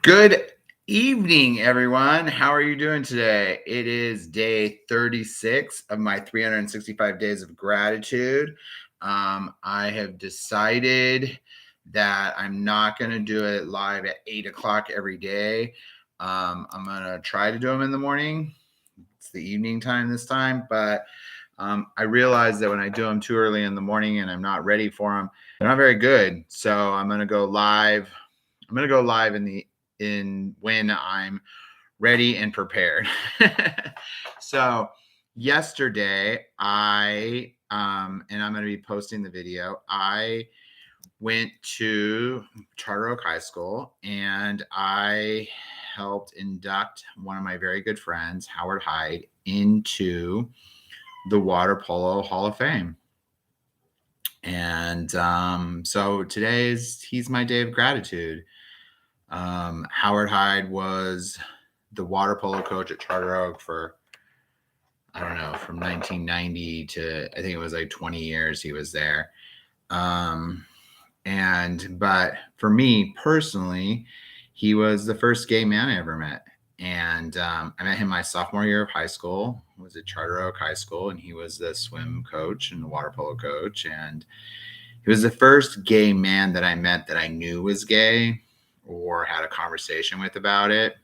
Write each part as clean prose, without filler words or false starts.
Good evening, everyone. How are you doing today? It is day 36 of my 365 days of gratitude. I have decided that I'm not going to do it live at 8 o'clock every day. I'm going to try to do them in the morning. It's the evening time this time, but I realize that when I do them too early in the morning and I'm not ready for them, they're not very good. So I'm going to go live. I'm going to go live in when I'm ready and prepared. So yesterday and I'm going to be posting the video. I went to Charter Oak High School and I helped induct one of my very good friends, Howard Hyde, into the Water Polo Hall of Fame. And so he's my day of gratitude. Howard Hyde was the water polo coach at Charter Oak for, I don't know, from 1990 to I think it was like 20 years he was there. But for me personally, he was the first gay man I ever met. And I met him my sophomore year of high school. I was at Charter Oak High School, and he was the swim coach and the water polo coach. And he was the first gay man that I met that I knew was gay or had a conversation with about it.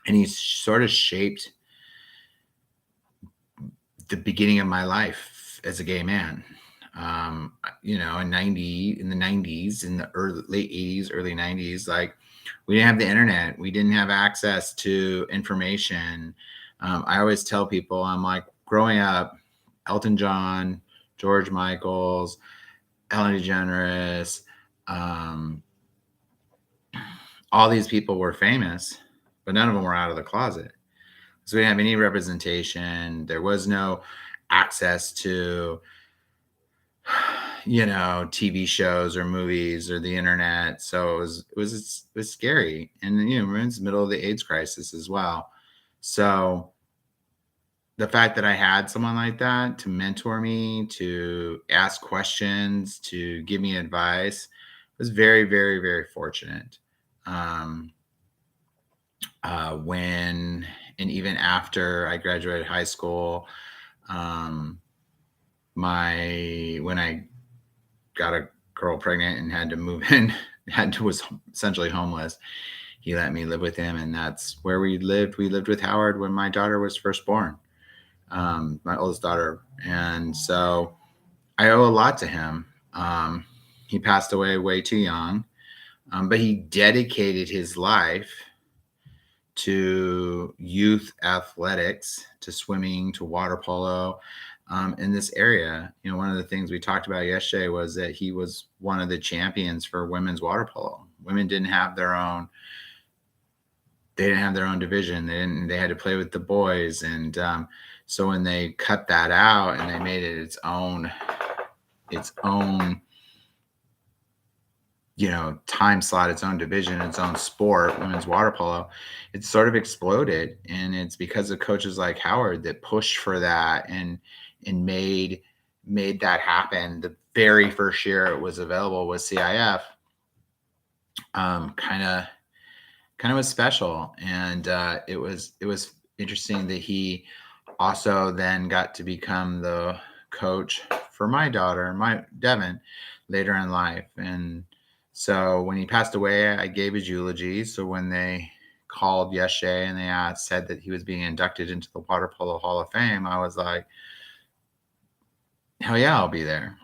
And he sort of shaped the beginning of my life as a gay man. In the 90s, in the late 80s, early 90s, like we didn't have the internet. We didn't have access to information. I always tell people, I'm like, growing up, Elton John, George Michaels, Ellen DeGeneres, all these people were famous, but none of them were out of the closet. So we didn't have any representation. There was no access to, TV shows or movies or the internet. So it was scary. And then, we're in the middle of the AIDS crisis as well. So the fact that I had someone like that to mentor me, to ask questions, to give me advice was very, very, very fortunate. And even after I graduated high school, when I got a girl pregnant and had to move in, was essentially homeless, he let me live with him, and that's where we lived. We lived with Howard when my daughter was first born, my oldest daughter, and so I owe a lot to him. He passed away way too young, but he dedicated his life to youth athletics, to swimming, to water polo in this area. One of the things we talked about yesterday was that he was one of the champions for women's water polo. Women didn't have their own. They didn't have their own division. They had to play with the boys. And so when they cut that out and they made it its own time slot, its own division, its own sport, women's water polo, it sort of exploded. And it's because of coaches like Howard that pushed for that and made that happen. The very first year it was available with CIF, kind of was special. And it was interesting that he also then got to become the coach for my daughter, Devin, later in life. And so when he passed away, I gave his eulogy. So when they called yesterday and they said that he was being inducted into the Water Polo Hall of Fame, I was like, hell yeah, I'll be there.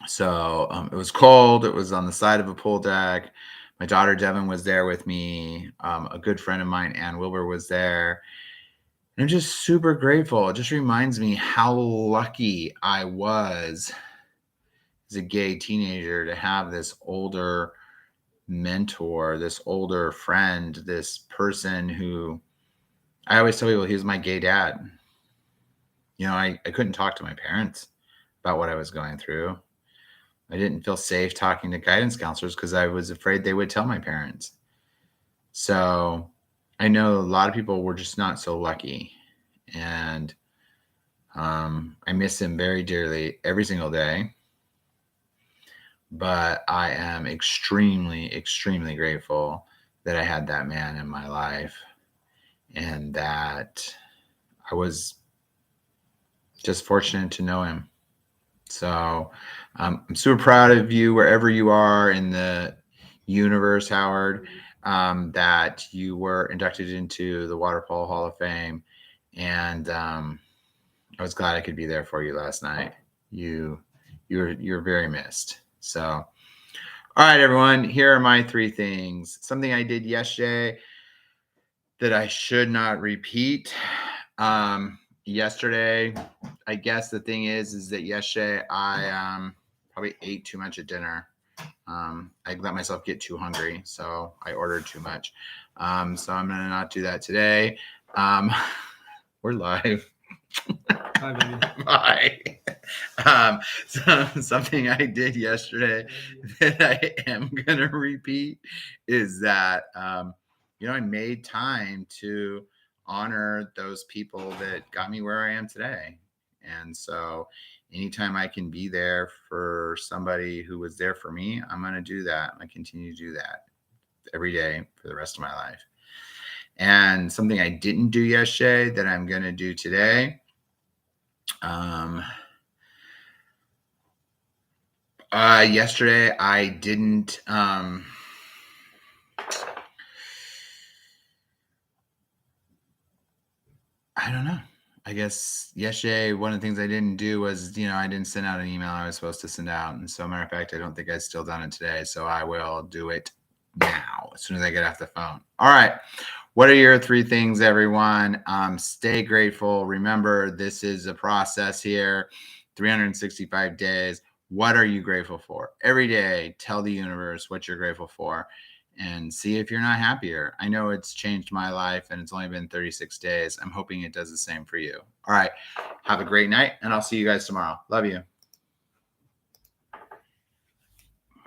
So it was cold. It was on the side of a pool deck. My daughter Devin was there with me. A good friend of mine, Ann Wilbur, was there. And I'm just super grateful. It just reminds me how lucky I was as a gay teenager to have this older mentor, this older friend, this person who I always tell people he was my gay dad. I couldn't talk to my parents about what I was going through. I didn't feel safe talking to guidance counselors because I was afraid they would tell my parents. So I know a lot of people were just not so lucky. And I miss him very dearly every single day. but I am extremely, extremely grateful that I had that man in my life and that I was just fortunate to know him. So I'm super proud of you wherever you are in the universe, Howard, that you were inducted into the Water Polo Hall of Fame. And I was glad I could be there for you last night. You're very missed. So, all right, everyone, here are my 3 things. Something I did yesterday that I should not repeat. Yesterday, I guess the thing is that yesterday I probably ate too much at dinner. I let myself get too hungry, so I ordered too much. So I'm gonna not do that today. We're live. Hi, baby. Bye. Something I did yesterday that I am gonna repeat is that I made time to honor those people that got me where I am today. And so anytime I can be there for somebody who was there for me, I'm going to do that. I'm going to continue to do that every day for the rest of my life. And something I didn't do yesterday that I'm going to do today. Yesterday I didn't, I don't know. I guess yesterday, one of the things I didn't do was, I didn't send out an email I was supposed to send out. And so, matter of fact, I don't think I've still done it today. So I will do it now as soon as I get off the phone. All right. What are your 3 things, everyone? Stay grateful. Remember, this is a process here, 365 days. What are you grateful for? Every day, tell the universe what you're grateful for and see if you're not happier. I know it's changed my life and it's only been 36 days. I'm hoping it does the same for you. All right. Have a great night and I'll see you guys tomorrow. Love you.